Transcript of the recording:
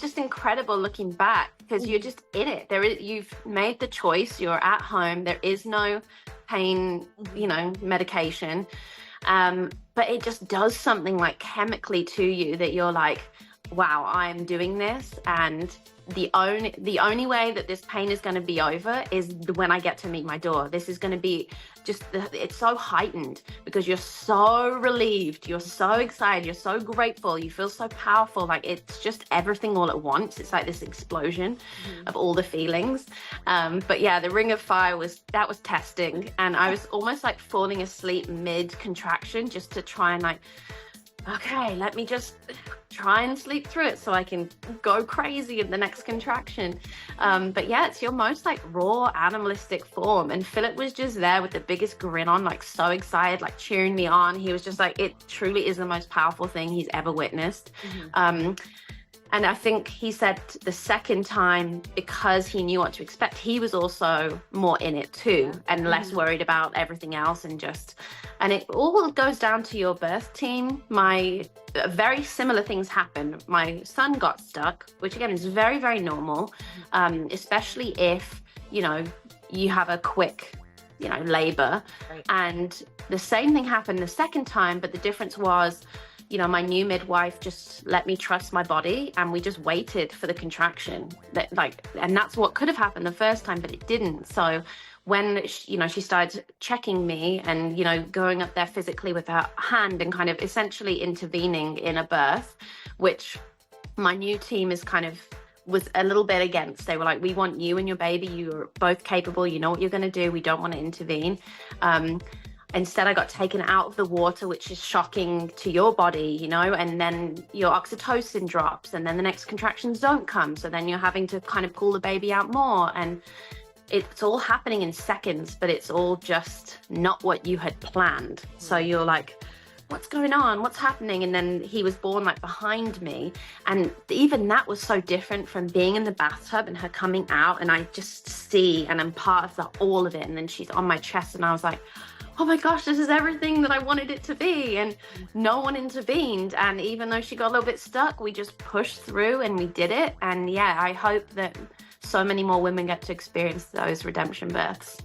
just incredible looking back because you're just in it. You've made the choice. You're at home. There is no pain, medication. But it just does something like chemically to you that you're like, wow, I'm doing this. And the only way that this pain is going to be over is when I get to meet my daughter. This is going to be it's so heightened because you're so relieved, you're so excited, you're so grateful, you feel so powerful. Like it's just everything all at once. It's like this explosion of all the feelings. But yeah, the Ring of Fire was testing, and I was almost like falling asleep mid contraction just to try and like, okay, let me just try and sleep through it so I can go crazy in the next contraction. But yeah, it's your most like raw animalistic form. And Philip was just there with the biggest grin on, like so excited, like cheering me on. He was just like, it truly is the most powerful thing he's ever witnessed. And I think he said the second time, because he knew what to expect, he was also more in it too, and less worried about everything else. And it all goes down to your birth team. Very similar things happened. My son got stuck, which again is very, very normal, especially if, you have a quick, labor. Right. And the same thing happened the second time, but the difference was, my new midwife just let me trust my body, and we just waited for the contraction. And that's what could have happened the first time, but it didn't. So when, she started checking me and, going up there physically with her hand and kind of essentially intervening in a birth, which my new team was a little bit against. They were like, we want you and your baby. You're both capable. You know what you're going to do. We don't want to intervene. Instead, I got taken out of the water, which is shocking to your body, and then your oxytocin drops, and then the next contractions don't come. So then you're having to kind of pull the baby out more. And it's all happening in seconds, but it's all just not what you had planned. So you're like, what's going on? What's happening? And then he was born like behind me. And even that was so different from being in the bathtub and her coming out. And I just see, and I'm part of all of it. And then she's on my chest, and I was like, oh my gosh, this is everything that I wanted it to be. And no one intervened. And even though she got a little bit stuck, we just pushed through and we did it. And yeah, I hope that so many more women get to experience those redemption births.